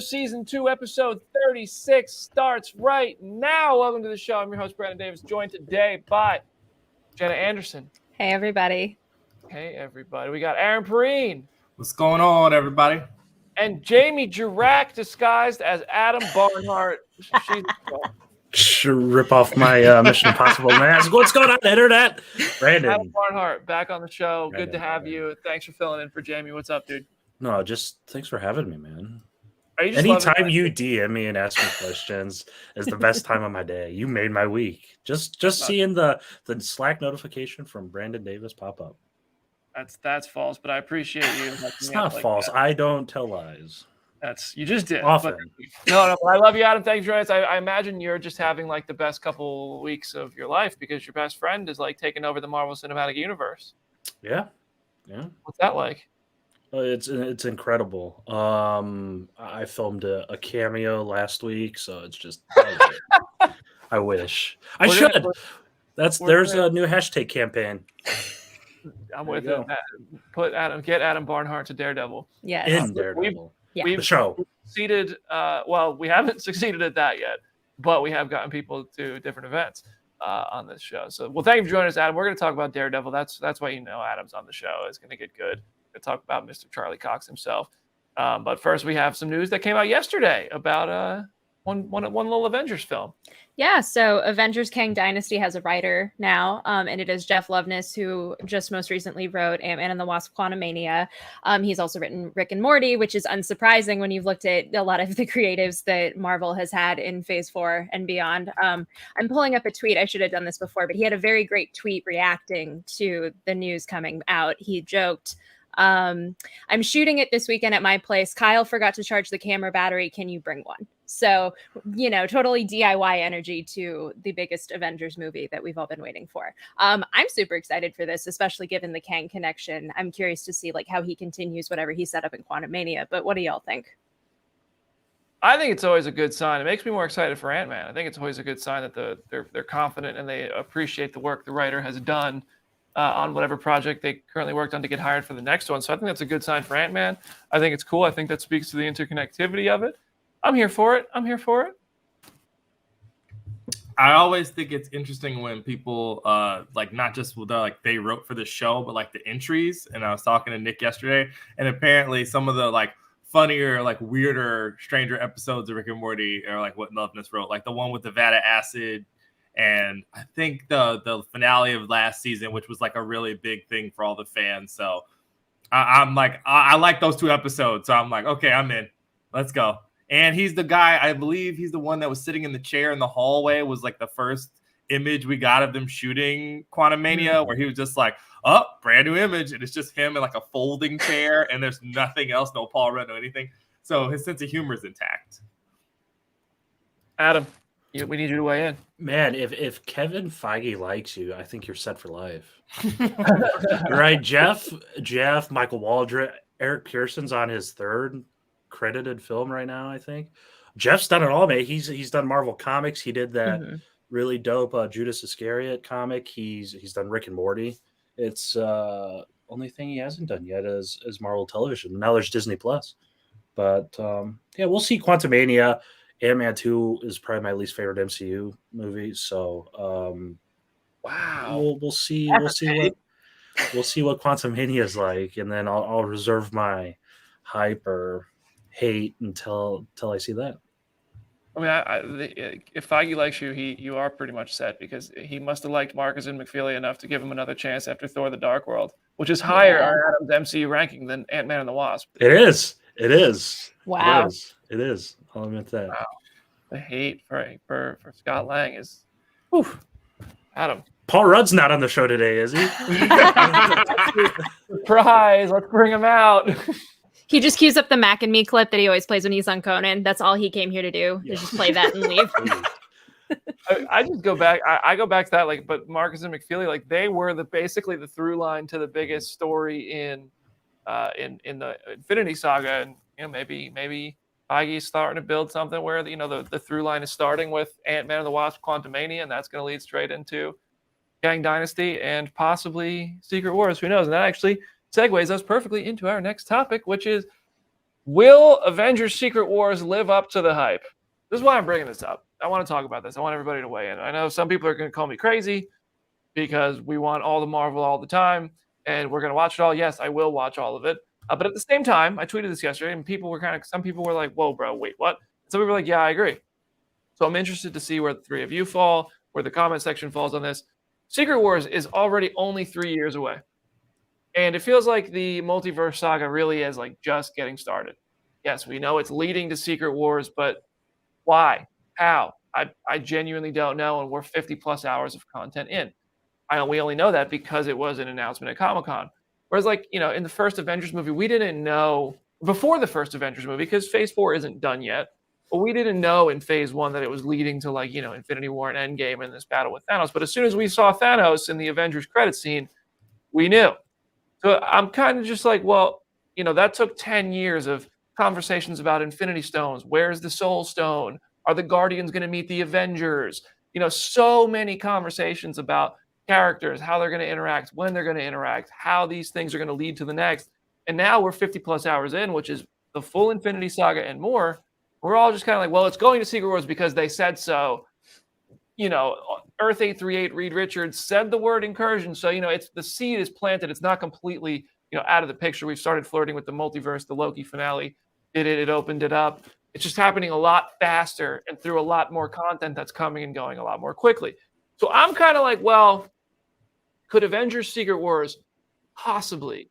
Season 2, Episode 36 starts right now. Welcome to the show. I'm your host, Brandon Davis, joined today by Jenna Anderson. Hey, everybody. Hey, everybody. We got Aaron Perrine. What's going on, everybody? And Jamie Jirac, disguised as Adam Barnhart. Rip off my Mission Impossible mask. What's going on, internet? Brandon. Adam Barnhart, back on the show. Good to have you. Thanks for filling in for Jamie. What's up, dude? No, just thanks for having me, man. Are you just Anytime you DM me and ask me questions is the best time of my day. You made my week. Just seeing the Slack notification from Brandon Davis pop up. That's false, but I appreciate you. It's not false. That. I don't tell lies. You just did. Often. No, I love you, Adam. Thanks for joining us. I imagine you're just having like the best couple weeks of your life because your best friend is like taking over the Marvel Cinematic Universe. Yeah. What's that like? It's incredible. I filmed a cameo last week, so it's just I wish I should. There's a new hashtag campaign. I'm with it. Get Adam Barnhart to Daredevil. Yes. In Daredevil. We've the show. Succeeded. Well, we haven't succeeded at that yet, but we have gotten people to different events on this show. So, well, thank you for joining us, Adam. We're going to talk about Daredevil. That's why Adam's on the show. It's going to get good. To talk about Mr. Charlie Cox himself. But first, we have some news that came out yesterday about one little Avengers film. Yeah, so Avengers Kang Dynasty has a writer now, and it is Jeff Loveness, who just most recently wrote Ant-Man and the Wasp: Quantumania. He's also written Rick and Morty, which is unsurprising when you've looked at a lot of the creatives that Marvel has had in Phase 4 and beyond. I'm pulling up a tweet. I should have done this before, but he had a very great tweet reacting to the news coming out. He joked, I'm shooting it this weekend at my place. Kyle forgot to charge the camera battery. Can you bring one? So, totally DIY energy to the biggest Avengers movie that we've all been waiting for. I'm super excited for this, especially given the Kang connection. I'm curious to see how he continues whatever he set up in Quantumania. But what do y'all think? I think it's always a good sign. It makes me more excited for Ant-Man. I think it's always a good sign that they're confident and they appreciate the work the writer has done on whatever project they currently worked on to get hired for the next one. So I think that's a good sign for Ant-Man. I think it's cool. I think that speaks to the interconnectivity of it. I'm here for it. I always think it's interesting when people not just they wrote for the show, but the entries. And I was talking to Nick yesterday, and apparently some of the funnier, weirder, stranger episodes of Rick and Morty are what Loveness wrote, the one with the vat of acid. And I think the finale of last season, which was a really big thing for all the fans. So I like those two episodes. So I'm okay, I'm in. Let's go. And he's the guy, I believe he's the one that was sitting in the chair in the hallway, was the first image we got of them shooting Quantumania, where he was just brand new image. And it's just him in a folding chair, and there's nothing else, no Paul Rudd, no anything. So his sense of humor is intact. Adam, we need you to weigh in. Man, if Kevin Feige likes you, I think you're set for life. Right, Jeff, Michael Waldron, Eric Pearson's on his third credited film right now, I think. Jeff's done it all, mate. He's done Marvel Comics. He did that really dope Judas Iscariot comic. He's done Rick and Morty. It's only thing he hasn't done yet is Marvel Television. Now there's Disney Plus. But we'll see. Quantumania. Ant-Man 2 is probably my least favorite MCU movie. So wow. We'll see what Quantumania is like, and then I'll reserve my hype or hate until I see that. I mean, if Feige likes you, you are pretty much set, because he must have liked Marcus and McFeely enough to give him another chance after Thor: The Dark World, which is higher on Adam's MCU ranking than Ant-Man and the Wasp. It is. Wow. It is. I'll admit that. Wow. The hate for Scott Lang is, oof. Adam. Paul Rudd's not on the show today, is he? Surprise! Let's bring him out. He just cues up the Mac and Me clip that he always plays when he's on Conan. That's all he came here to do. Is just play that and leave. I just go back. I go back to that. But Marcus and McFeely, they were basically the through line to the biggest story in the Infinity Saga, and maybe Feige's starting to build something where the through line is starting with Ant-Man and the Wasp: Quantumania, and that's going to lead straight into Kang Dynasty and possibly Secret Wars. Who knows? And that actually segues us perfectly into our next topic, which is Will Avengers Secret Wars live up to the hype? This is why I'm bringing this up. I want to talk about this. I want everybody to weigh in. I know some people are going to call me crazy because we want all the Marvel all the time and we're going to watch it all. Yes, I will watch all of it. But at the same time, I tweeted this yesterday and some people were like, whoa, bro, wait, what? Some people were like, yeah, I agree. So I'm interested to see where the three of you fall, where the comment section falls on this. Secret Wars is already only 3 years away. And it feels like the multiverse saga really is like just getting started. Yes, we know it's leading to Secret Wars, but why? How? I genuinely don't know, and we're 50 plus hours of content in. We only know that because it was an announcement at Comic-Con. Whereas, like, in the first Avengers movie, we didn't know before the first Avengers movie, because Phase 4 isn't done yet, but we didn't know in Phase 1 that it was leading to, like, Infinity War and Endgame and this battle with Thanos. But as soon as we saw Thanos in the Avengers credit scene, we knew. So I'm kind of just like, well, that took 10 years of conversations about Infinity Stones. Where's the Soul Stone? Are the Guardians going to meet the Avengers? So many conversations about characters, how they're going to interact, when they're going to interact, how these things are going to lead to the next. And now we're 50 plus hours in, which is the full Infinity Saga and more. We're all just kind of like, well, it's going to Secret Wars because they said so. Earth 838, Reed Richards said the word incursion. So, it's the seed is planted. It's not completely, out of the picture. We've started flirting with the multiverse. The Loki finale did it. It opened it up. It's just happening a lot faster and through a lot more content that's coming and going a lot more quickly. So I'm kind of like, well, could Avengers Secret Wars possibly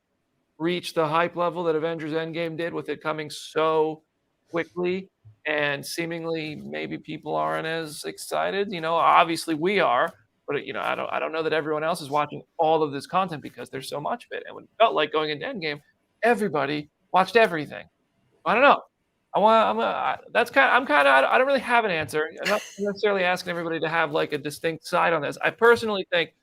reach the hype level that Avengers Endgame did with it coming so quickly and seemingly maybe people aren't as excited? Obviously we are, but I don't know that everyone else is watching all of this content because there's so much of it. And when it felt like going into Endgame, everybody watched everything. I don't know. I don't really have an answer. I'm not necessarily asking everybody to have like a distinct side on this. I personally think,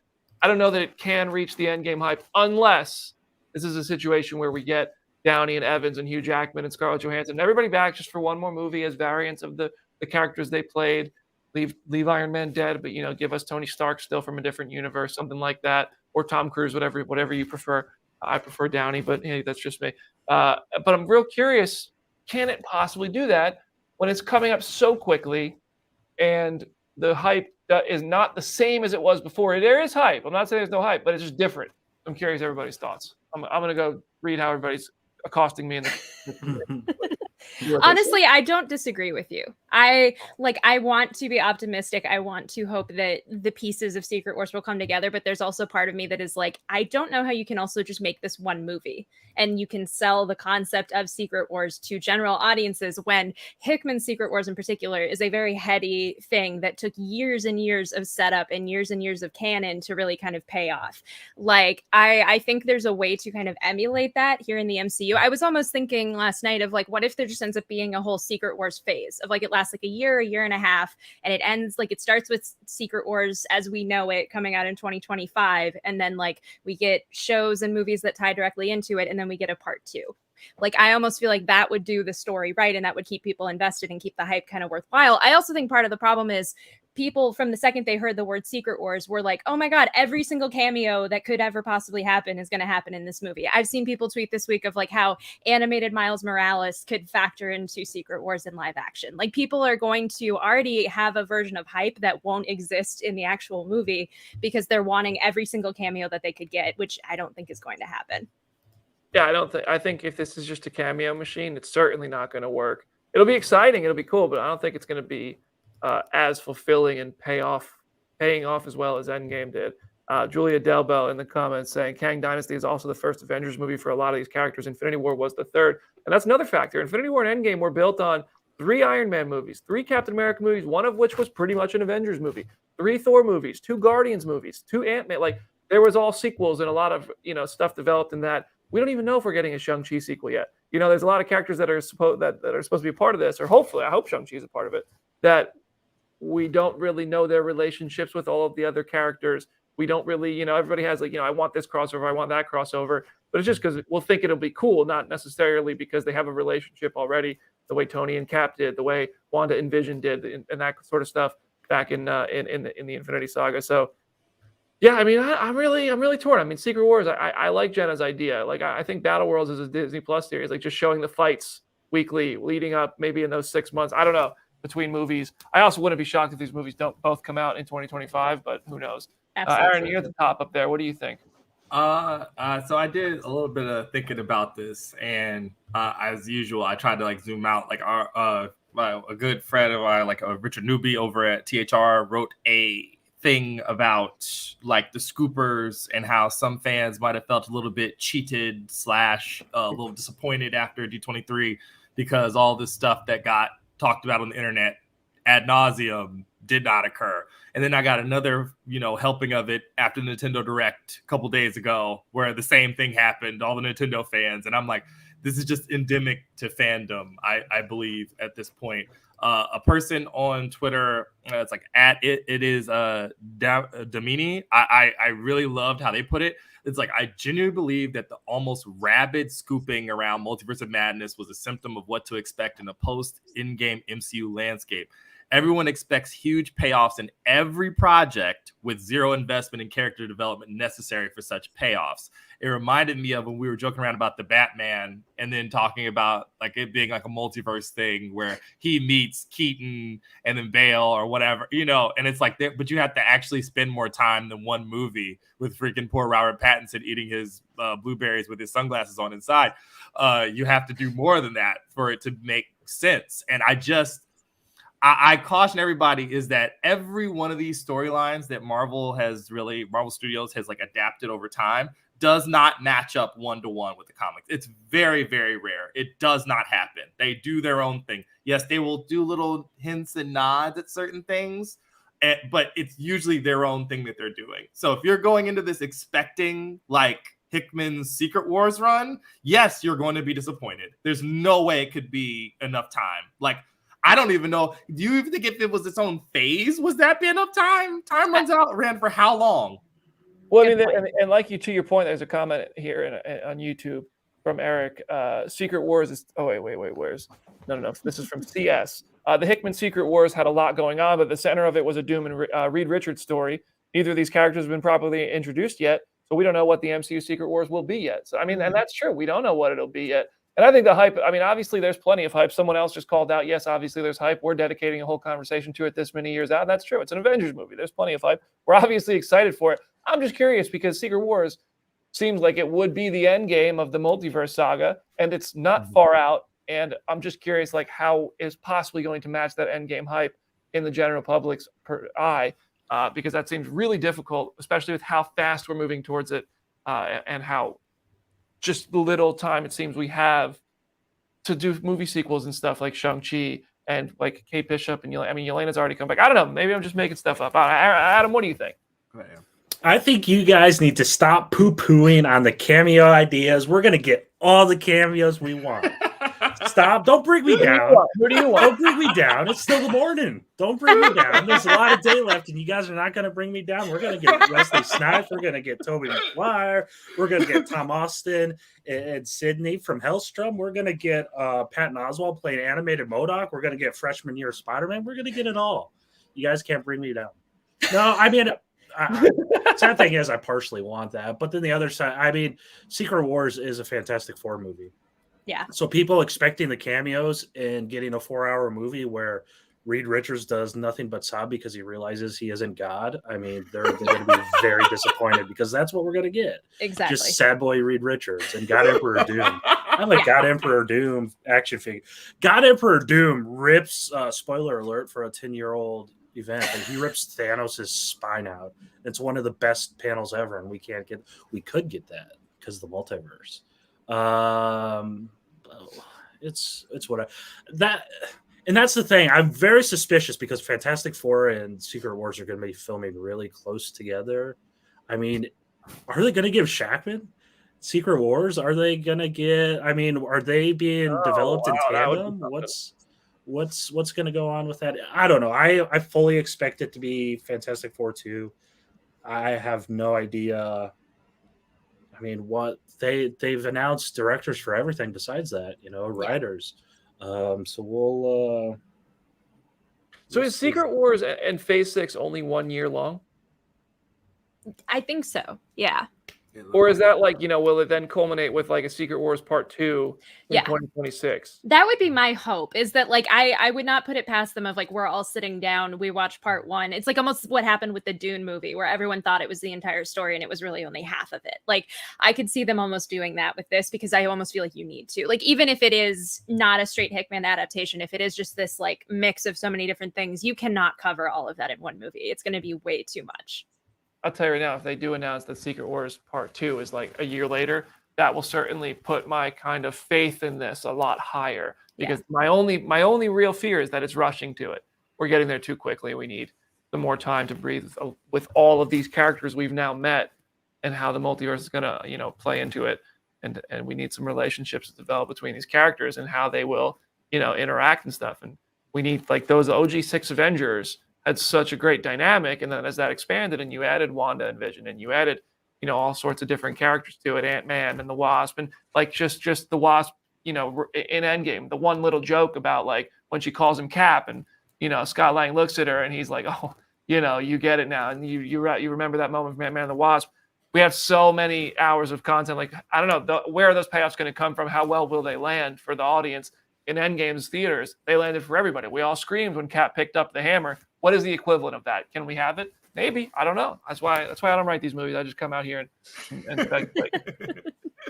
I don't know that it can reach the Endgame hype unless this is a situation where we get Downey and Evans and Hugh Jackman and Scarlett Johansson and everybody back just for one more movie as variants of the characters they played. Leave Iron Man dead, but give us Tony Stark still from a different universe, something like that, or Tom Cruise, whatever you prefer. I prefer Downey, but hey, that's just me. But I'm real curious. Can it possibly do that when it's coming up so quickly and the hype is not the same as it was before? There is hype. I'm not saying there's no hype, but it's just different. I'm curious everybody's thoughts. I'm going to go read how everybody's accosting me in the Honestly, I don't disagree with you. I want to be optimistic. I want to hope that the pieces of Secret Wars will come together, but there's also part of me that is like, I don't know how you can also just make this one movie and you can sell the concept of Secret Wars to general audiences when Hickman's Secret Wars in particular is a very heady thing that took years and years of setup and years of canon to really kind of pay off. Like, I think there's a way to kind of emulate that here in the MCU. I was almost thinking last night of like, what if there just ends up being a whole Secret Wars phase of like, it lasts like a year and a half, and it ends like, it starts with Secret Wars as we know it coming out in 2025, and then like we get shows and movies that tie directly into it, and then we get a part 2. Like, I almost feel like that would do the story right, and that would keep people invested and keep the hype kind of worthwhile. I also think part of the problem is people from the second they heard the word Secret Wars were like, oh my God, every single cameo that could ever possibly happen is going to happen in this movie. I've seen people tweet this week of like how animated Miles Morales could factor into Secret Wars in live action. Like, people are going to already have a version of hype that won't exist in the actual movie because they're wanting every single cameo that they could get, which I don't think is going to happen. Yeah, I think if this is just a cameo machine, it's certainly not going to work. It'll be exciting, it'll be cool, but I don't think it's going to be as fulfilling and paying off as well as Endgame did. Julia Delbell in the comments saying Kang Dynasty is also the first Avengers movie for a lot of these characters. Infinity War was the third. And that's another factor. Infinity War and Endgame were built on 3 Iron Man movies, 3 Captain America movies, one of which was pretty much an Avengers movie, 3 Thor movies, 2 Guardians movies, 2 Ant-Man. Like, there was all sequels and a lot of stuff developed in that. We don't even know if we're getting a Shang-Chi sequel yet. There's a lot of characters that are supposed to be a part of this, or hopefully, I hope Shang-Chi is a part of it, that we don't really know their relationships with all of the other characters. We don't really, everybody has like, I want this crossover, I want that crossover, but it's just because we'll think it'll be cool, not necessarily because they have a relationship already, the way Tony and Cap did, the way Wanda and Vision did, and that sort of stuff back in the Infinity Saga. So, yeah, I mean, I'm really torn. I mean, Secret Wars, I like Jenna's idea. Like, I think Battle Worlds is a Disney Plus series, like just showing the fights weekly leading up, maybe in those 6 months. I don't know, between movies. I also wouldn't be shocked if these movies don't both come out in 2025, but who knows? Aaron, you're at the top up there. What do you think? So I did a little bit of thinking about this, and as usual, I tried to like zoom out. Like our a good friend of mine, like Richard Newby over at THR, wrote a thing about like the scoopers and how some fans might have felt a little bit cheated / a little disappointed after D23 because all this stuff that got talked about on the internet ad nauseum did not occur. And then I got another, helping of it after the Nintendo Direct a couple days ago, where the same thing happened, all the Nintendo fans. And I'm like, this is just endemic to fandom, I believe, at this point. A person on Twitter, it's like it is Domini. I really loved how they put it. It's like, I genuinely believe that the almost rabid scooping around Multiverse of Madness was a symptom of what to expect in a post-Endgame MCU landscape. Everyone expects huge payoffs in every project with zero investment in character development necessary for such payoffs. It reminded me of when we were joking around about the Batman and then talking about like it being like a multiverse thing where he meets Keaton and then Bale or whatever, and it's like, but you have to actually spend more time than one movie with freaking poor Robert Pattinson eating his blueberries with his sunglasses on inside. You have to do more than that for it to make sense. And I caution everybody is that every one of these storylines that Marvel Studios has like adapted over time does not match up 1-to-1 with the comics. It's very, very rare. It does not happen. They do their own thing. Yes, they will do little hints and nods at certain things, but it's usually their own thing that they're doing. So if you're going into this expecting like Hickman's Secret Wars run, yes, you're going to be disappointed. There's no way it could be enough time. Like, I don't even know. Do you even think if it was its own phase, was that be enough time? Time ran for how long? Well, I mean, and like to your point, there's a comment here on YouTube from Eric. Secret Wars is. Oh wait. Where's? No. This is from CS. The Hickman Secret Wars had a lot going on, but the center of it was a Doom and Reed Richards story. Neither of these characters have been properly introduced yet, so we don't know what the MCU Secret Wars will be yet. So I mean, and that's true. We don't know what it'll be yet. And I think the hype, I mean, obviously there's plenty of hype. Someone else just called out, yes, obviously there's hype. We're dedicating a whole conversation to it this many years out. And that's true. It's an Avengers movie. There's plenty of hype. We're obviously excited for it. I'm just curious because Secret Wars seems like it would be the end game of the multiverse saga, and it's not far out. And I'm just curious, like, how is possibly going to match that end game hype in the general public's eye, because that seems really difficult, especially with how fast we're moving towards it and how just little time it seems we have to do movie sequels and stuff like Shang-Chi and like Kate Bishop and Yelena's already come back. I don't know. Maybe I'm just making stuff up. Adam, what do you think? I think you guys need to stop poo-pooing on the cameo ideas. We're going to get all the cameos we want. Stop. Don't bring me down. Who do you want? Don't bring me down. It's still the morning. Don't bring me down. There's a lot of day left, and you guys are not going to bring me down. We're going to get Wesley Snipes. We're going to get Tobey Maguire. We're going to get Tom Austin and Sidney from Hellstrom. We're going to get Patton Oswalt playing animated MODOK. We're going to get freshman year Spider-Man. We're going to get it all. You guys can't bring me down. No, I mean, sad thing is I partially want that. But then the other side, I mean, Secret Wars is a Fantastic Four movie. Yeah. So people expecting the cameos and getting a 4-hour movie where Reed Richards does nothing but sob because he realizes he isn't God. I mean, they're going to be very disappointed because that's what we're going to get. Exactly. Just sad boy Reed Richards and God Emperor Doom. I have a God Emperor Doom action figure. God Emperor Doom rips, spoiler alert for a 10-year-old event, and he rips Thanos' spine out. It's one of the best panels ever, and we could get that because of the multiverse. It's what that's the thing. I'm very suspicious because Fantastic Four and Secret Wars are going to be filming really close together. I mean, are they going to give Shackman Secret Wars? Are they going to get? I mean, are they being developed in tandem? What's going to go on with that? I don't know. I fully expect it to be Fantastic Four 2. I have no idea. I mean, what they've announced directors for everything besides that, writers. So we'll. So is Secret Wars and Phase 6 only 1 year long? I think so. Yeah. Or is that like, will it then culminate with like a Secret Wars Part 2 in Yeah. 2026? That would be my hope, is that like I would not put it past them of like we're all sitting down, we watch part 1. It's like almost what happened with the Dune movie where everyone thought it was the entire story and it was really only half of it. Like I could see them almost doing that with this, because I almost feel like you need to. Like even if it is not a straight Hickman adaptation, if it is just this like mix of so many different things, you cannot cover all of that in one movie. It's going to be way too much. I'll tell you right now, if they do announce that Secret Wars Part 2 is like a year later, that will certainly put my kind of faith in this a lot higher. Because my only real fear is that it's rushing to it. We're getting there too quickly. We need some more time to breathe with all of these characters we've now met, and how the multiverse is gonna, play into it. And we need some relationships to develop between these characters and how they will, interact and stuff. And we need like those OG 6 Avengers had such a great dynamic, and then as that expanded and you added Wanda and Vision and you added all sorts of different characters to it, Ant-Man and the Wasp, and like just the Wasp, in Endgame, the one little joke about like when she calls him Cap, and Scott Lang looks at her and he's like, oh, you get it now, and you remember that moment from Ant-Man and the Wasp. We have so many hours of content, like I don't know where are those payoffs going to come from, how well will they land for the audience. In Endgame's theaters, they landed for everybody. We all screamed when Cap picked up the hammer. What is the equivalent of that? Can we have it? Maybe. I don't know. That's why I don't write these movies. I just come out here and speculate.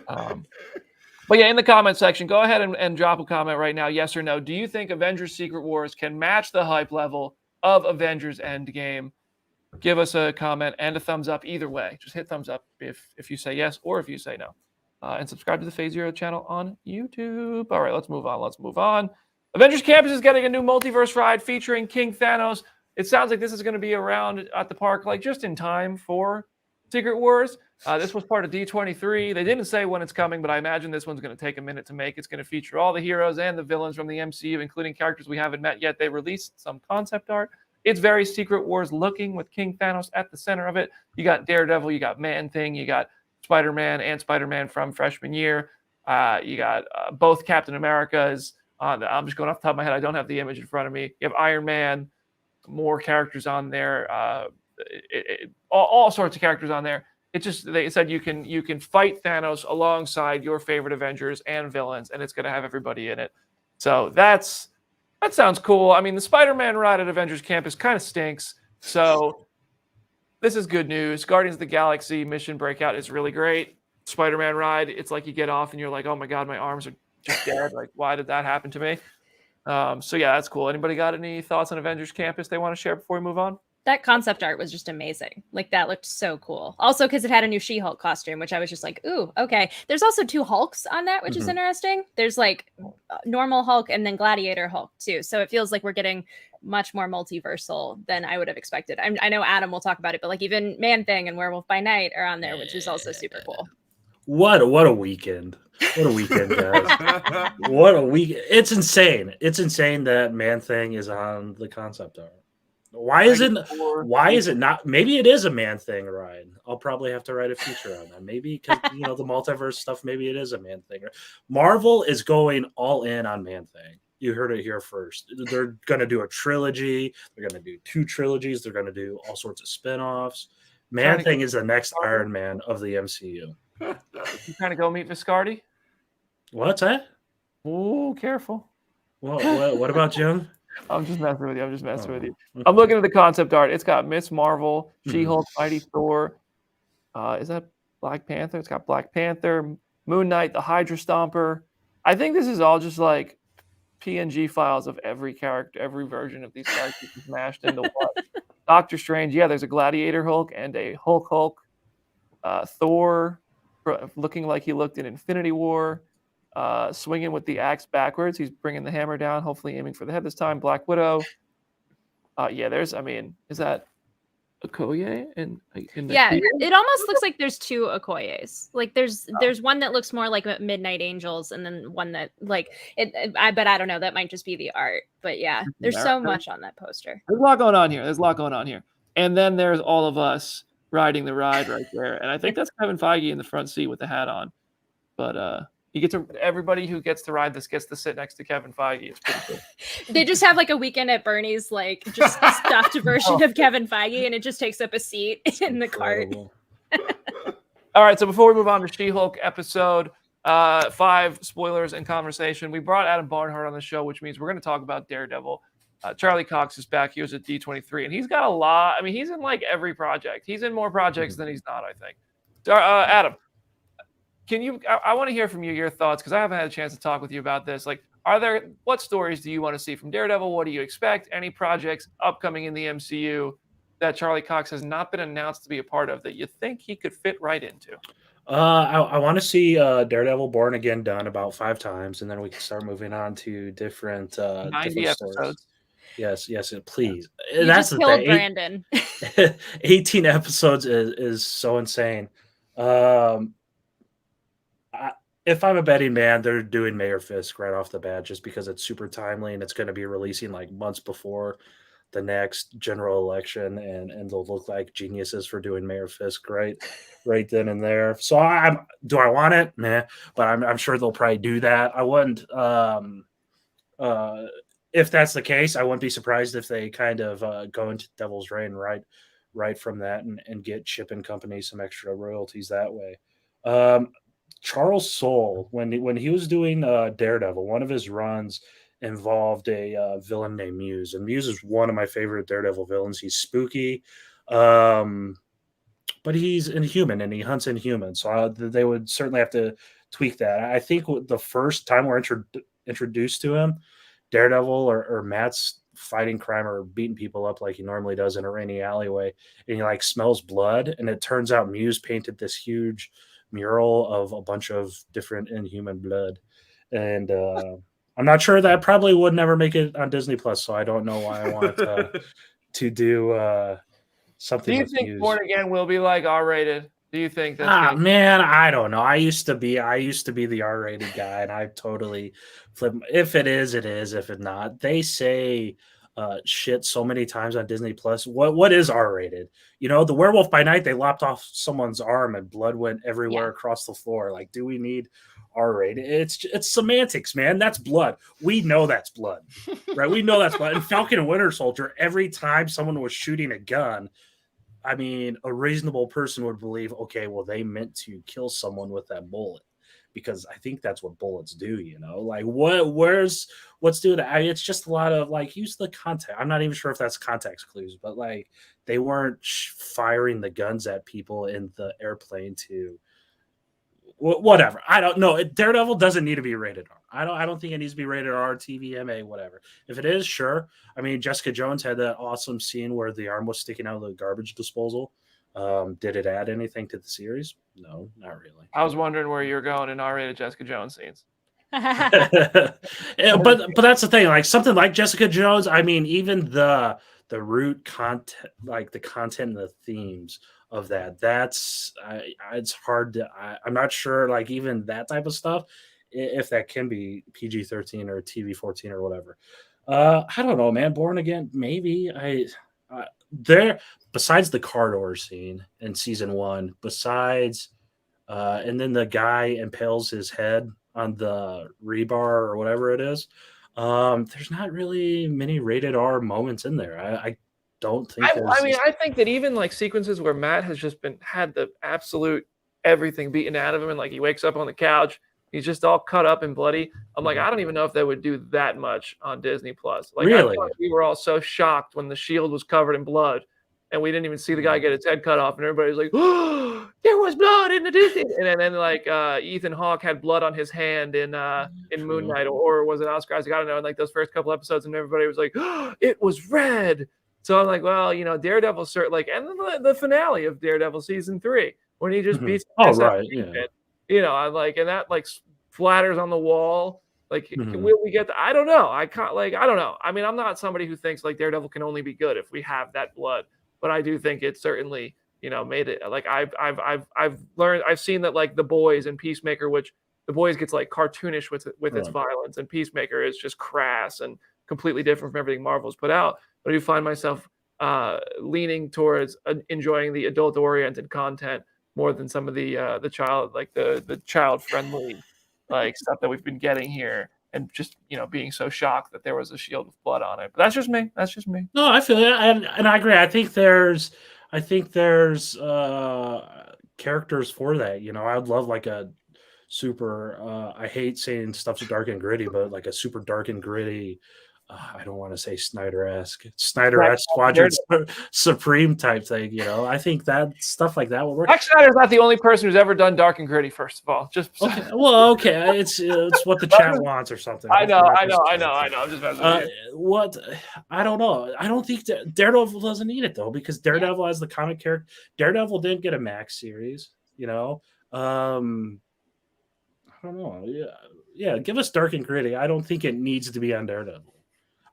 But yeah, in the comment section, go ahead and drop a comment right now, yes or no. Do you think Avengers Secret Wars can match the hype level of Avengers Endgame? Give us a comment and a thumbs up either way. Just hit thumbs up if you say yes or if you say no. And subscribe to the Phase Zero channel on YouTube. All right, let's move on. Avengers Campus is getting a new multiverse ride featuring King Thanos. It sounds like this is going to be around at the park, like just in time for Secret Wars. This was part of D23. They didn't say when it's coming, but I imagine this one's going to take a minute to make. It's going to feature all the heroes and the villains from the MCU, including characters we haven't met yet. They released some concept art. It's very Secret Wars looking, with King Thanos at the center of it. You got Daredevil, you got Man-Thing, you got Spider-Man and Spider-Man from freshman year. You got both Captain Americas. I'm just going off the top of my head. I don't have the image in front of me. You have Iron Man, more characters on there. All sorts of characters on there. It just, they said you can fight Thanos alongside your favorite Avengers and villains, and it's going to have everybody in it. So that sounds cool. I mean, the Spider-Man ride at Avengers Campus kind of stinks. So this is good news. Guardians of the Galaxy Mission Breakout is really great. Spider-Man ride, it's like you get off and you're like, oh my God, my arms are just dead. Like, why did that happen to me? So yeah, that's cool. Anybody got any thoughts on Avengers Campus they want to share before we move on? That concept art was just amazing. Like that looked so cool. Also, because it had a new She-Hulk costume, which I was just like, ooh, okay. There's also 2 Hulks on that, which is interesting. There's like normal Hulk and then Gladiator Hulk too. So it feels like we're getting much more multiversal than I would have expected. I know Adam will talk about it, but like even Man-Thing and Werewolf by Night are on there, which is also super cool. What a weekend. What a weekend, guys. What a week. It's insane. It's insane that Man-Thing is on the concept art. Why is it not? Maybe it is a Man-Thing ride. I'll probably have to write a feature on that. Maybe because the multiverse stuff, maybe it is a Man-Thing. Marvel is going all in on Man-Thing. You heard it here first. They're going to do a trilogy. They're going to do 2 trilogies. They're going to do all sorts of spin-offs. Man-Thing is the next Iron Man of the MCU. You trying to go meet Viscardi? What's that? Oh, careful. What about Jim? I'm just messing with you. I'm looking at the concept art. It's got Miss Marvel, She-Hulk, Mighty Thor. Is that Black Panther? It's got Black Panther, Moon Knight, the Hydra Stomper. I think this is all just like PNG files of every character, every version of these characters mashed into one. Doctor Strange, yeah, there's a Gladiator Hulk and a Hulk. Thor, looking like he looked in Infinity War. Swinging with the axe backwards. He's bringing the hammer down, hopefully aiming for the head this time. Black Widow. Is that Okoye? It almost looks like there's 2 Okoyes. Like there's one that looks more like Midnight Angels, and then one that like it. But I don't know. That might just be the art. But yeah, there's so much on that poster. There's a lot going on here. And then there's all of us riding the ride right there. And I think that's Kevin Feige in the front seat with the hat on. But everybody who gets to ride this gets to sit next to Kevin Feige. It's pretty cool. They just have like a Weekend at Bernie's, like just a stuffed version of Kevin Feige, and it just takes up a seat in the cart. All right, so before we move on to She-Hulk episode 5, spoilers and conversation, we brought Adam Barnhart on the show, which means we're going to talk about Daredevil. Charlie Cox is back. He was at D23, and he's got a lot. I mean, he's in like every project. He's in more projects than he's not, I think. So, Adam, can you? I want to hear from you your thoughts because I haven't had a chance to talk with you about this. Like, what stories do you want to see from Daredevil? What do you expect? Any projects upcoming in the MCU that Charlie Cox has not been announced to be a part of that you think he could fit right into? I want to see Daredevil Born Again done about 5 times, and then we can start moving on to different 90 different episodes. Yes, please. You That's just the killed thing. Brandon. 18 episodes is so insane. If I'm a betting man, they're doing Mayor Fisk right off the bat just because it's super timely and it's going to be releasing like months before the next general election, and they'll look like geniuses for doing Mayor Fisk right then and there. So do I want it? Nah, but I'm sure they'll probably do that. I wouldn't. If that's the case, I wouldn't be surprised if they kind of go into Devil's Reign right from that and get Chip and Company some extra royalties that way. Charles Soule, when he was doing Daredevil, one of his runs involved a villain named Muse, and Muse is one of my favorite Daredevil villains. He's spooky, but he's inhuman and he hunts inhumans. So they would certainly have to tweak that. I think the first time we're introduced to him, Daredevil or Matt's fighting crime or beating people up like he normally does in a rainy alleyway, and he like smells blood, and it turns out Muse painted this huge mural of a bunch of different inhuman blood, and I'm not sure that probably would never make it on Disney Plus, so I don't know why I want to do something. Do you think Muse. Born Again will be like R-rated? Do you think that's man, I don't know. I used to be the R-rated guy, and I totally flip. If it is, it is. If it's not, they say shit so many times on Disney Plus. What is R-rated? You know, the Werewolf by Night, they lopped off someone's arm and blood went everywhere across the floor. Like, do we need R-rated? It's semantics, man. That's blood. We know that's blood, right? We know that's blood. In Falcon and Winter Soldier, every time someone was shooting a gun, I mean, a reasonable person would believe, okay, well, they meant to kill someone with that bullet, because I think that's what bullets do, you know? Like, what's doing that? It's just a lot of, like, use the context. I'm not even sure if that's context clues, but, like, they weren't firing the guns at people in the airplane to whatever. I don't know. Daredevil doesn't need to be rated R. I don't think it needs to be rated R, TV, MA, whatever. If it is, sure. I mean, Jessica Jones had that awesome scene where the arm was sticking out of the garbage disposal. Did it add anything to the series? No, not really. I was wondering where you're going in R-rated Jessica Jones scenes. Yeah, but that's the thing. Like something like Jessica Jones, I mean, even the root content, like the content and the themes of that's it's hard to. I'm not sure. Like even that type of stuff, if that can be PG-13 or TV-14 or whatever. I don't know, man. Born Again, maybe. There, besides the car door scene in season 1, and then the guy impales his head on the rebar or whatever it is. There's not really many rated R moments in there. I don't think. I think that even like sequences where Matt has just had the absolute everything beaten out of him, and like he wakes up on the couch, he's just all cut up and bloody. I'm like, I don't even know if they would do that much on Disney Plus. Like, really? We were all so shocked when the shield was covered in blood, and we didn't even see the guy get his head cut off, and everybody was like, "Oh, there was blood in the Disney." And then like Ethan Hawke had blood on his hand in Moon Knight, or was it Oscar Isaac? I don't know. In like those first couple episodes, and everybody was like, "Oh, it was red." So I'm like, well, you know, Daredevil, like, and the finale of Daredevil season 3 when he just beats. You know, I'm like, and that like splatters on the wall. Like, will we get? I don't know. I don't know. I mean, I'm not somebody who thinks like Daredevil can only be good if we have that blood, but I do think it certainly, you know, made it. Like I've seen that like The Boys and Peacemaker, which The Boys gets like cartoonish with its violence, and Peacemaker is just crass and completely different from everything Marvel's put out. But I do find myself leaning towards enjoying the adult-oriented content more than some of the child, like the child-friendly like stuff that we've been getting here, and just, you know, being so shocked that there was a shield with blood on it. But that's just me. No, I feel it, and I agree. I think there's characters for that. You know, I'd love like a super. I hate saying stuff's dark and gritty, but like a super dark and gritty. I don't want to say Snyder-esque Squadron Supreme type thing. You know, I think that stuff like that will work. Zack Snyder's not the only person who's ever done dark and gritty. First of all, just okay. Well, okay, it's what the chat wants or something. I know. I'm just messing with you. What I don't know. I don't think Daredevil doesn't need it though, because Daredevil has the comic character. Daredevil didn't get a Max series. You know, I don't know. Yeah. Give us dark and gritty. I don't think it needs to be on Daredevil.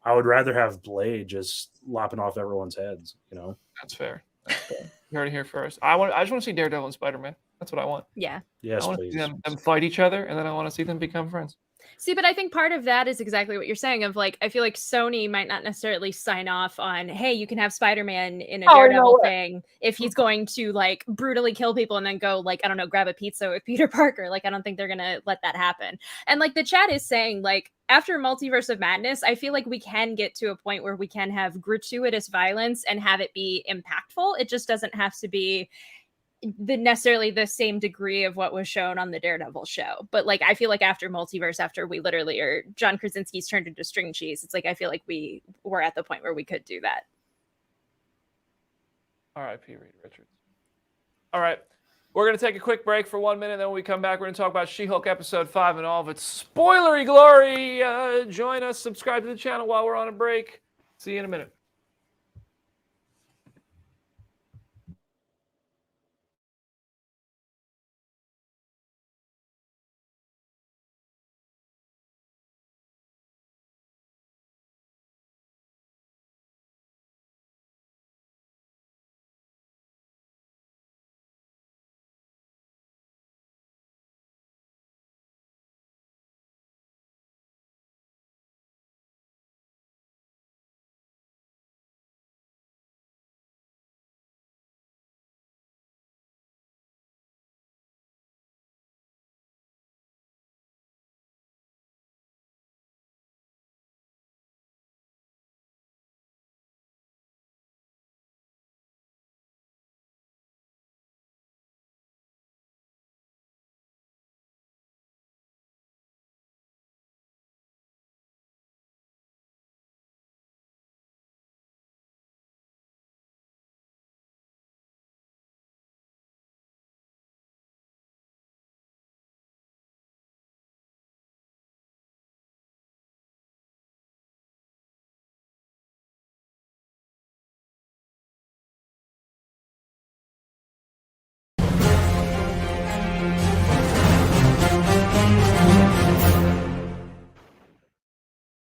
I would rather have Blade just lopping off everyone's heads, you know. That's fair. You heard it here first. I just want to see Daredevil and Spider-Man. That's what I want. Yeah. Yes, I want please. to see them fight each other, and then I want to see them become friends. See, but I think part of that is exactly what you're saying of like, I feel like Sony might not necessarily sign off on, hey, you can have Spider-Man in a Daredevil thing if he's going to like brutally kill people and then go like, I don't know, grab a pizza with Peter Parker. Like, I don't think they're going to let that happen. And like the chat is saying like, after Multiverse of Madness, I feel like we can get to a point where we can have gratuitous violence and have it be impactful. It just doesn't have to be necessarily the same degree of what was shown on the Daredevil show. But like, I feel like after Multiverse, after we literally are John Krasinski's turned into string cheese, it's like, I feel like we were at the point where we could do that. R.I.P. Reed Richards. All right. We're going to take a quick break for 1 minute. Then when we come back, we're going to talk about She-Hulk episode 5 and all of its spoilery glory. Join us. Subscribe to the channel while we're on a break. See you in a minute.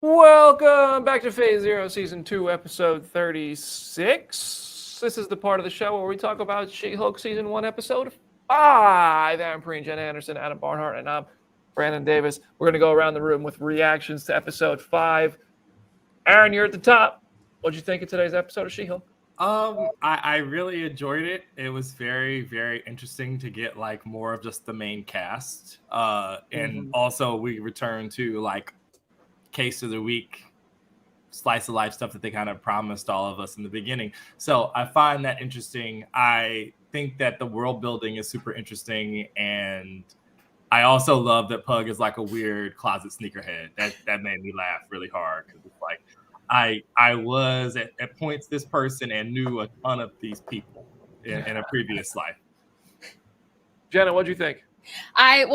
Welcome back to Phase Zero, Season 2, Episode 36. This is the part of the show where we talk about She-Hulk Season 1, Episode 5. I'm Preen, Jen Anderson, Adam Barnhart, and I'm Brandon Davis. We're going to go around the room with reactions to Episode 5. Aaron, you're at the top. What'd you think of today's episode of She-Hulk? I really enjoyed it. It was very, very interesting to get like more of just the main cast. And also we returned to like case of the week, slice of life stuff that they kind of promised all of us in the beginning. So I find that interesting. I think that the world building is super interesting, and I also love that Pug is like a weird closet sneakerhead. That made me laugh really hard, because it's like I was at points this person and knew a ton of these people in a previous life. Jenna, what'd you think?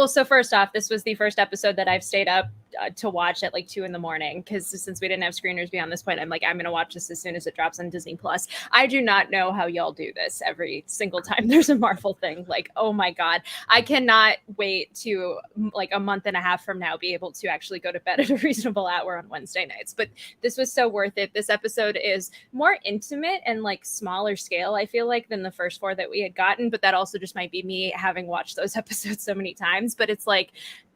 So first off, this was the first episode that I've stayed up to watch at like 2 a.m, because since we didn't have screeners beyond this point, I'm like, I'm going to watch this as soon as it drops on Disney Plus. I do not know how y'all do this every single time there's a Marvel thing. Like, oh my God, I cannot wait to like a month and a half from now be able to actually go to bed at a reasonable hour on Wednesday nights. But this was so worth it. This episode is more intimate and like smaller scale, I feel like, than the first 4 that we had gotten. But that also just might be me having watched those episodes so many times. But it's like,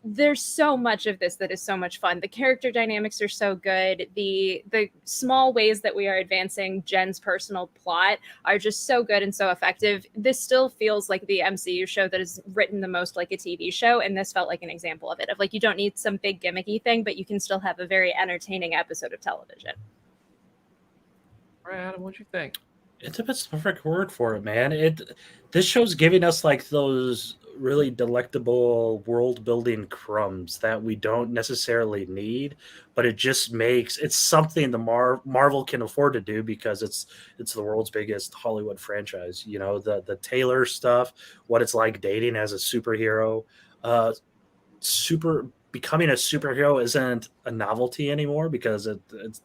there's so much of this that is so much fun. The character dynamics are so good. The small ways that we are advancing Jen's personal plot are just so good and so effective. This still feels like the MCU show that is written the most like a TV show, and this felt like an example of it. Of like, you don't need some big gimmicky thing, but you can still have a very entertaining episode of television. All right, Adam, what'd you think? Intimate's the perfect word for it, man. This show's giving us like those really delectable world building crumbs that we don't necessarily need, but it just makes it's something the Marvel can afford to do because it's the world's biggest Hollywood franchise. You know, the Taylor stuff, what it's like dating as a superhero, super becoming a superhero isn't a novelty anymore because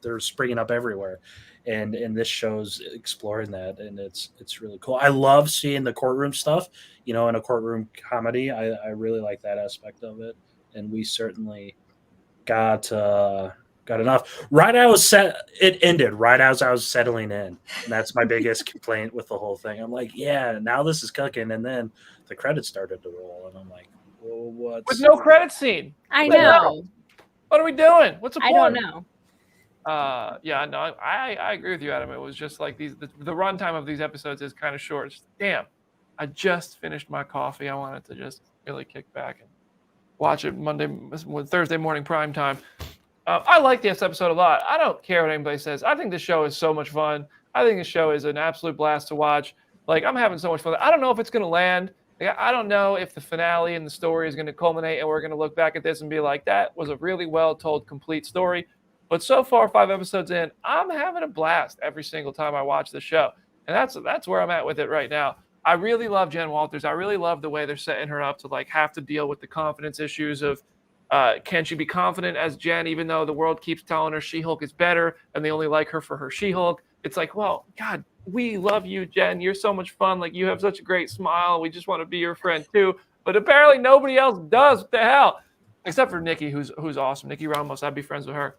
they're springing up everywhere, and this show's exploring that, and it's really cool. I love seeing the courtroom stuff, you know, in a courtroom comedy. I really like that aspect of it, and we certainly got enough. Right as it ended, right as I was settling in, and that's my biggest complaint with the whole thing. I'm like, yeah, now this is cooking, and then the credits started to roll, and I'm like, well, With no credit scene. I What the hell? know. What are we doing? What's the I point? don't know. Yeah, no, I agree with you, Adam. It was just like the runtime of these episodes is kind of short. It's, damn, I just finished my coffee. I wanted to just really kick back and watch it Thursday morning prime time. I like this episode a lot. I don't care what anybody says. I think the show is so much fun. I think the show is an absolute blast to watch. Like, I'm having so much fun. I don't know if it's going to land. Like, I don't know if the finale and the story is going to culminate and we're going to look back at this and be like, that was a really well told, complete story. But so far, 5 episodes in, I'm having a blast every single time I watch the show. And that's where I'm at with it right now. I really love Jen Walters. I really love the way they're setting her up to like have to deal with the confidence issues of can she be confident as Jen, even though the world keeps telling her She-Hulk is better and they only like her for her She-Hulk. It's like, well, God, we love you, Jen. You're so much fun. Like, you have such a great smile. We just want to be your friend too. But apparently nobody else does. What the hell? Except for Nikki, who's awesome. Nikki Ramos, I'd be friends with her.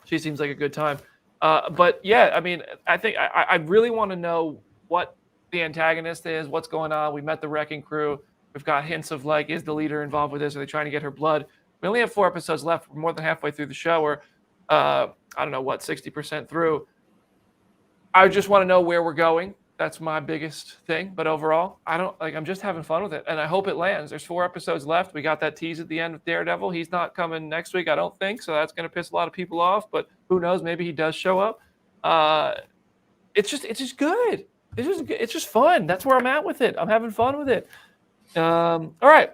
She seems like a good time. But yeah, I mean, I think I really want to know what the antagonist is, what's going on. We met the Wrecking Crew. We've got hints of like, is the leader involved with this? Are they trying to get her blood? We only have 4 episodes left. We're more than halfway through the show. We're, I don't know, 60% through. I just want to know where we're going. That's my biggest thing. But overall, I'm just having fun with it. And I hope it lands. There's 4 episodes left. We got that tease at the end with Daredevil. He's not coming next week, I don't think. So that's going to piss a lot of people off. But who knows? Maybe he does show up. It's just good. It's just fun. That's where I'm at with it. I'm having fun with it. All right.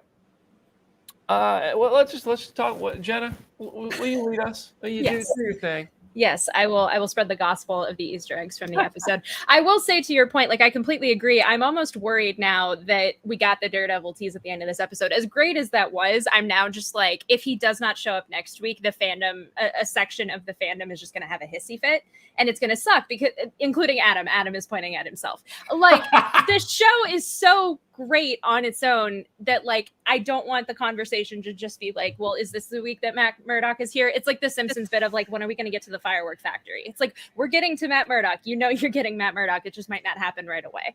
Well, let's just talk. What, Jenna? Will you lead us? Will you do your thing? Yes, I will spread the gospel of the Easter eggs from the episode. I will say, to your point, like, I completely agree. I'm almost worried now that we got the Daredevil tease at the end of this episode. As great as that was, I'm now just like, if he does not show up next week, the fandom, a section of the fandom is just going to have a hissy fit, and it's going to suck, because including Adam. Adam is pointing at himself. Like, the show is so great on its own that, like, I don't want the conversation to just be like, well, is this the week that Matt Murdock is here? It's like the Simpsons bit of like, when are we going to get to the firework factory? It's like, we're getting to Matt Murdock. You know, you're getting Matt Murdock. It just might not happen right away.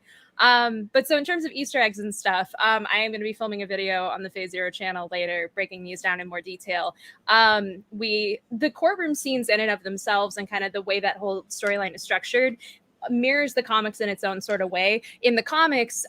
But so in terms of Easter eggs and stuff, I am going to be filming a video on the Phase Zero channel later, breaking these down in more detail. The courtroom scenes in and of themselves and kind of the way that whole storyline is structured mirrors the comics in its own sort of way. In the comics,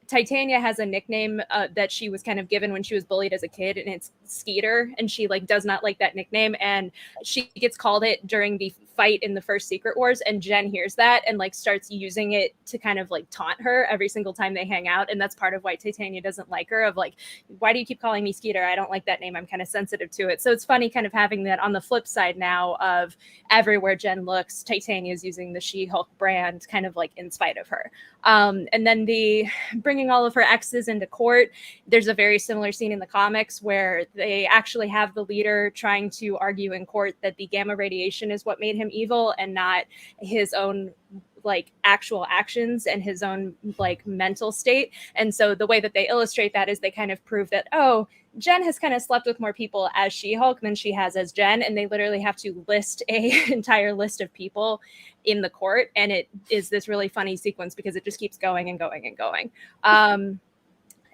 Titania has a nickname that she was kind of given when she was bullied as a kid, and it's Skeeter, and she like does not like that nickname, and she gets called it during the fight in the first Secret Wars, and Jen hears that and like starts using it to kind of like taunt her every single time they hang out, and that's part of why Titania doesn't like her, of like, why do you keep calling me Skeeter? I don't like that name. I'm kind of sensitive to it. So it's funny kind of having that on the flip side now of everywhere Jen looks, Titania is using the She-Hulk brand kind of like in spite of her. And then the bringing all of her exes into court, there's a very similar scene in the comics where they actually have the leader trying to argue in court that the gamma radiation is what made him evil and not his own like actual actions and his own like mental state. And so the way that they illustrate that is they kind of prove that, oh, Jen has kind of slept with more people as She-Hulk than she has as Jen, and they literally have to list a entire list of people in the court, and it is this really funny sequence because it just keeps going and going and going.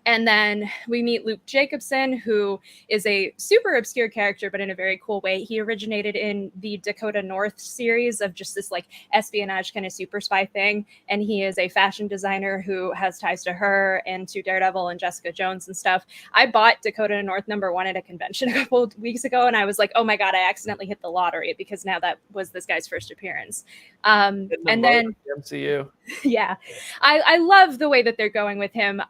And then we meet Luke Jacobson, who is a super obscure character, but in a very cool way. He originated in the Dakota North series of just this like espionage kind of super spy thing. And he is a fashion designer who has ties to her and to Daredevil and Jessica Jones and stuff. I bought Dakota North #1 at a convention a couple of weeks ago, and I was like, oh my God, I accidentally hit the lottery because now that was this guy's first appearance. And then MCU. Yeah, I love the way that they're going with him.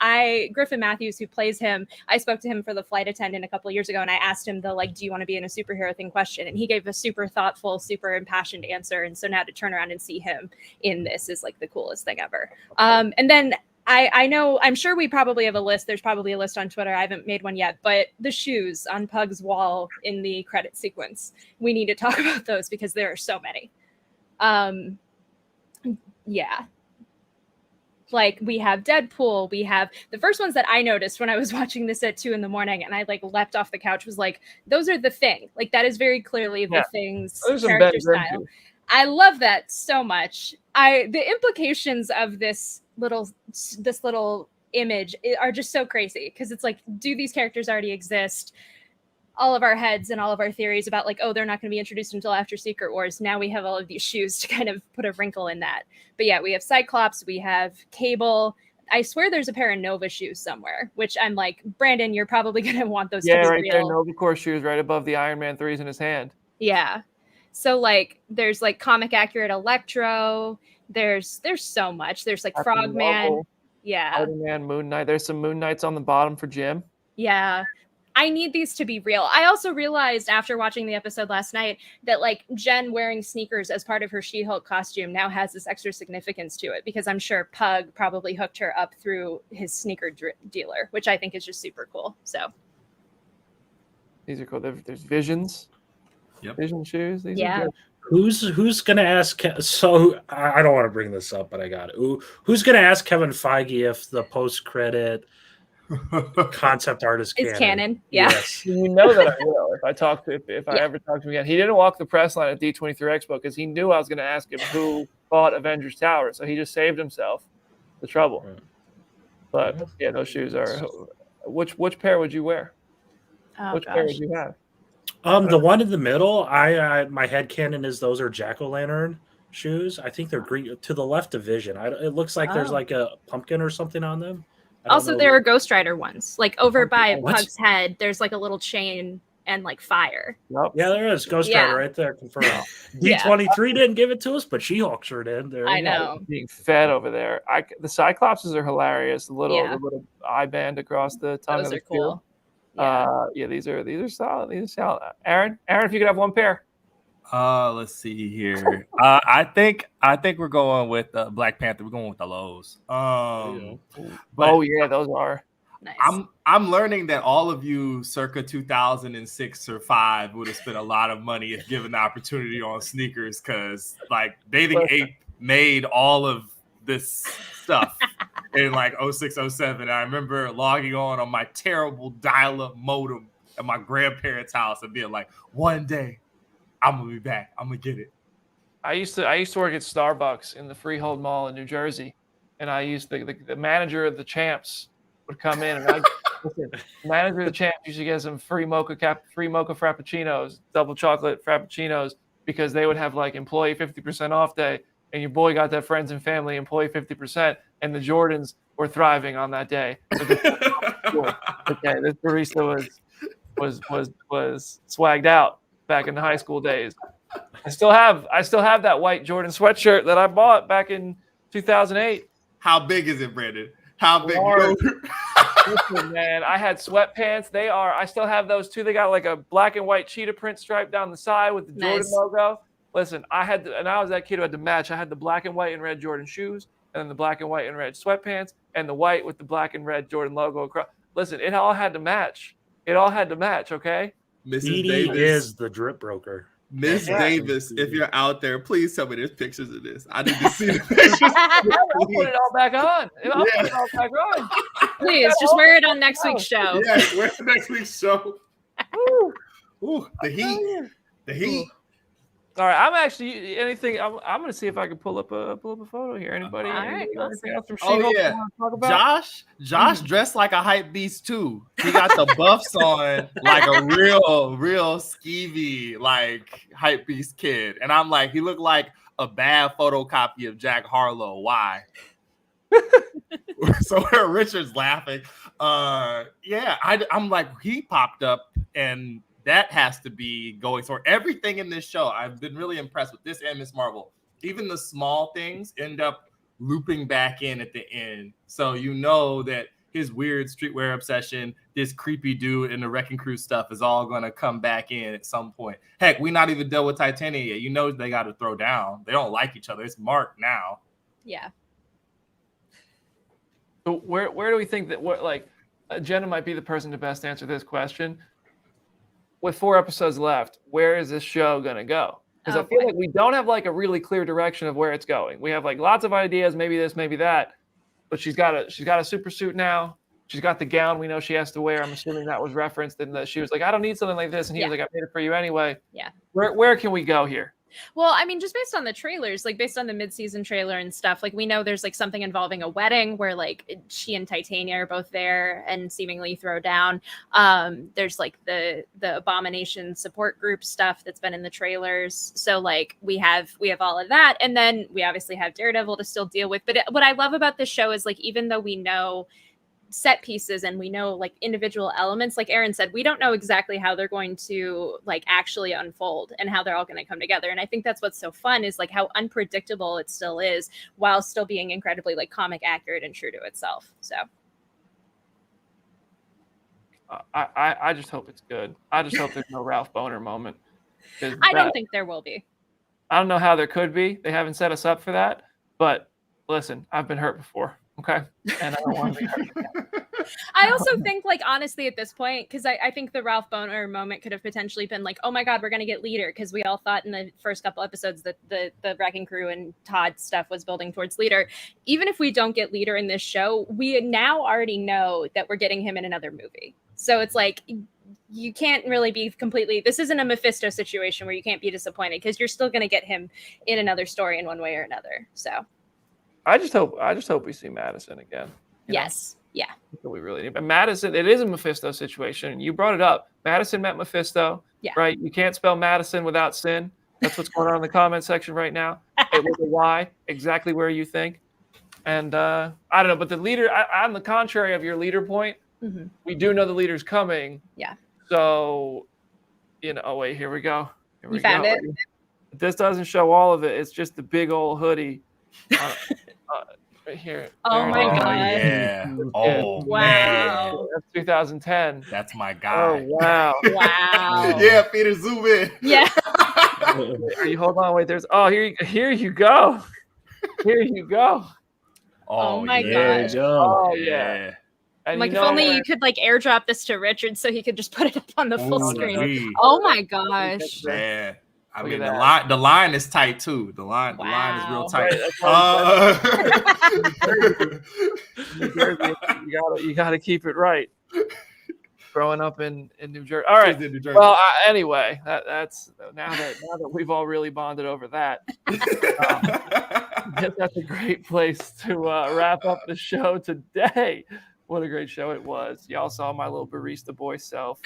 Griffin Matthews, who plays him, I spoke to him for the flight attendant a couple of years ago, and I asked him do you want to be in a superhero thing question, and he gave a super thoughtful, super impassioned answer. And so now to turn around and see him in this is like the coolest thing ever. And then I know, I'm sure we probably have a list. There's probably a list on Twitter. I haven't made one yet, but the shoes on Pug's wall in the credit sequence, we need to talk about those because there are so many. Yeah. Like we have Deadpool, we have the first ones that I noticed when I was watching this at 2 a.m. and I like leapt off the couch was like, those are the Thing. Like that is very clearly the Thing's character style. I love that so much. The implications of this little image are just so crazy because it's like, do these characters already exist? All of our heads and all of our theories about like, oh, they're not going to be introduced until after Secret Wars. Now we have all of these shoes to kind of put a wrinkle in that. But yeah, we have Cyclops, we have Cable. I swear there's a pair of Nova shoes somewhere, which I'm like, Brandon, you're probably going to want those to be right real. There, Nova Corps shoes right above the Iron Man 3s in his hand. Yeah. So like, there's like comic accurate Electro. There's so much. There's like Frogman. Yeah. Spider-Man, Moon Knight. There's some Moon Knights on the bottom for Jim. Yeah. I need these to be real. I also realized after watching the episode last night that like Jen wearing sneakers as part of her She-Hulk costume now has this extra significance to it because I'm sure Pug probably hooked her up through his sneaker dealer, which I think is just super cool. So these are cool. There's Visions. Yep. Vision shoes. These are good. Who's gonna ask? So I don't want to bring this up, but I got it. Who's gonna ask Kevin Feige if the post-credit concept art is canon? Yeah. Yes. You know that I will if I ever talk to him again. He didn't walk the press line at D23 Expo because he knew I was going to ask him who bought Avengers Tower, so he just saved himself the trouble. Right. But yeah, those shoes are. Which pair would you wear? Which pair would you have? The one in the middle. My headcanon is those are jack-o'-lantern shoes. I think they're green to the left of Vision. It looks like there's like a pumpkin or something on them. Also, there are Ghost Rider ones. Like over by Pug's head, there's like a little chain and like fire. Yep. Yeah, there is Ghost Rider right there. Confirmed. D23 didn't give it to us, but She-Hulk sure did. I know. Being fed over there. The Cyclopses are hilarious. The little eye band across the tongue. Those of the are cool. These are solid. These are solid. Aaron, if you could have one pair. Let's see here. I think we're going with Black Panther. We're going with the lows. Those are nice. I'm learning that all of you circa 2006 or 5 would have spent a lot of money if given the opportunity on sneakers because like Bathing Ape made all of this stuff in like 06, 07. I remember logging on my terrible dial-up modem at my grandparents' house and being like, one day I'm gonna be back. I'm gonna get it. I used to work at Starbucks in the Freehold Mall in New Jersey, and I used the manager of the Champs would come in, and the manager of the Champs used to get some free mocha frappuccinos, double chocolate frappuccinos, because they would have like employee 50% off day, and your boy got that friends and family employee 50%, and the Jordans were thriving on that day. Okay, this barista was swagged out. Back in the high school days, I still have that white Jordan sweatshirt that I bought back in 2008. How big is it, Brandon? How big? Listen, man, I had sweatpants. I still have those too. They got like a black and white cheetah print stripe down the side with the Jordan logo. Listen, I was that kid who had to match. I had the black and white and red Jordan shoes, and then the black and white and red sweatpants, and the white with the black and red Jordan logo across. Listen, it all had to match. Okay. Mrs. Edie Davis is the drip broker. Miss Davis, if you're out there, please tell me there's pictures of this. I need to see the pictures. I'll put it all back on. Put it all back on. Please, just wear it on next week's show. Yeah, wear it next week's show. Ooh, the heat. The heat. All right, I'm actually anything. I'm going to see if I can pull up a photo here. Anybody? All right, Anything awesome. else from Oh, She-Hulk yeah. you want to talk about? Josh dressed like a hype beast too. He got the buffs on like a real skeevy like hype beast kid, and I'm like, he looked like a bad photocopy of Jack Harlow. Why? So Richard's laughing. Yeah, I'm like, he popped up, and that has to be going. So everything in this show, I've been really impressed with this and Miss Marvel. Even the small things end up looping back in at the end. So you know that his weird streetwear obsession, this creepy dude in the Wrecking Crew stuff is all going to come back in at some point. Heck, we not even dealt with Titania yet. You know they got to throw down. They don't like each other. It's Mark now. Yeah. So where do we think that Jenna might be the person to best answer this question? With 4 episodes left, where is this show going to go? Because I feel like we don't have like a really clear direction of where it's going. We have like lots of ideas, maybe this, maybe that, but she's got a super suit now. She's got the gown we know she has to wear. I'm assuming that was referenced in that she was like, I don't need something like this, and he was like, I made it for you anyway. Yeah. Where can we go here? Well, I mean, just based on the trailers, like based on the mid-season trailer and stuff, like we know there's like something involving a wedding where like she and Titania are both there and seemingly throw down. There's like the Abomination support group stuff that's been in the trailers. So like we have all of that, and then we obviously have Daredevil to still deal with. But what I love about this show is like even though we know set pieces and we know like individual elements, like Aaron said, we don't know exactly how they're going to like actually unfold and how they're all going to come together. And I think that's what's so fun is like how unpredictable it still is while still being incredibly like comic accurate and true to itself. So I just hope it's good. I just hope there's no Ralph Boner moment. I don't think there will be. I don't know how there could be. They haven't set us up for that. But listen, I've been hurt before. Okay. And I don't want to be hurt again. I also think, like, honestly, at this point, because I think the Ralph Boner moment could have potentially been like, oh my God, we're going to get Leader. Because we all thought in the first couple episodes that the Wrecking Crew and Todd stuff was building towards Leader. Even if we don't get Leader in this show, we now already know that we're getting him in another movie. So it's like, you can't really be completely, this isn't a Mephisto situation where you can't be disappointed because you're still going to get him in another story in one way or another. So I just hope we see Madison again. Yes. Yeah. We really need. But Madison, it is a Mephisto situation. You brought it up. Madison met Mephisto. Yeah. Right. You can't spell Madison without sin. That's what's going on in the comment section right now. It was a Y, exactly where you think. And I don't know, but the Leader, on the contrary of your Leader point, we do know the Leader's coming. Yeah. So, oh wait, here we go. You found it. This doesn't show all of it. It's just the big old hoodie. Right here. Oh my God. Yeah. Oh wow. Man. That's 2010. That's my guy. Oh wow. Wow. Yeah, Peter, zoom in. Yeah. Are you hold on? Wait, there's here you go. Here you go. Oh my gosh. Oh yeah. And like if only you could like airdrop this to Richard so he could just put it up on the full screen. Oh my gosh. Yeah. I mean the line is tight too. The line is real tight. You gotta keep it right. Growing up in New Jersey. All right. Well, anyway, that's now that we've all really bonded over that. That's a great place to wrap up the show today. What a great show it was. Y'all saw my little barista boy self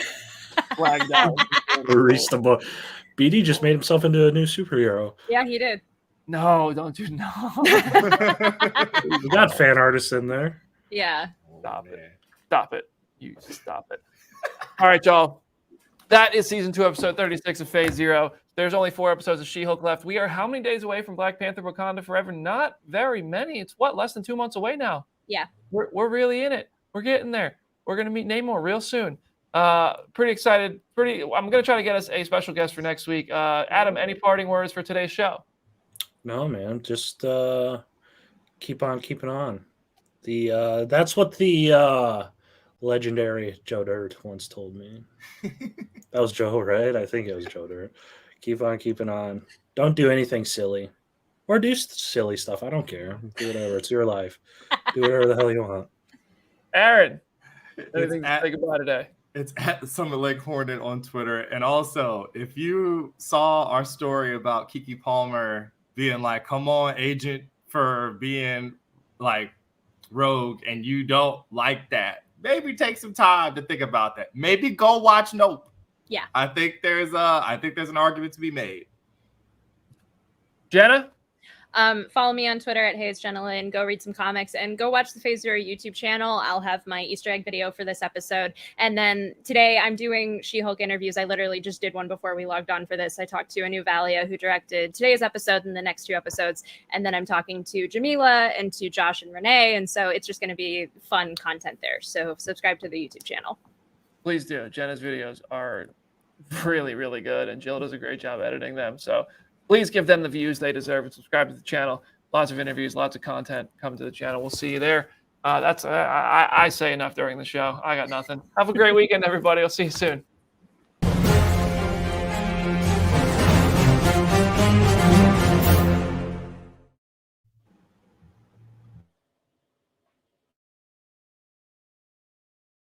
flagged out. Barista boy. BD just made himself into a new superhero. Yeah, he did. No, don't you know? We got fan artists in there. Yeah. Stop it. You stop it. All right, y'all. That is season 2, episode 36 of Phase Zero. There's only 4 episodes of She-Hulk left. We are how many days away from Black Panther Wakanda Forever? Not very many. It's less than 2 months away now. Yeah. We're really in it. We're getting there. We're going to meet Namor real soon. Pretty excited. I'm going to try to get us a special guest for next week. Adam, any parting words for today's show? No, man. Just keep on keeping on. That's what the legendary Joe Dirt once told me. That was Joe, right? I think it was Joe Dirt. Keep on keeping on. Don't do anything silly. Or do silly stuff. I don't care. Do whatever. It's your life. Do whatever the hell you want. Aaron, anything to say goodbye today? It's at Summit Lake Hornet on Twitter. And also, if you saw our story about Kiki Palmer being like, come on, agent, for being like rogue, and you don't like that, maybe take some time to think about that. Maybe go watch Nope. Yeah. I think there's an argument to be made. Jenna? Follow me on Twitter at HeyIsJennaLynn. Go read some comics and go watch the Phase Zero YouTube channel. I'll have my Easter egg video for this episode. And then today I'm doing She-Hulk interviews. I literally just did one before we logged on for this. I talked to Anu Valia, who directed today's episode and the next 2 episodes. And then I'm talking to Jamila and to Josh and Renee. And so it's just going to be fun content there. So subscribe to the YouTube channel. Please do. Jenna's videos are really, really good. And Jill does a great job editing them. So please give them the views they deserve and subscribe to the channel. Lots of interviews, lots of content. Come to the channel. We'll see you there. I say enough during the show. I got nothing. Have a great weekend, everybody. I'll see you soon.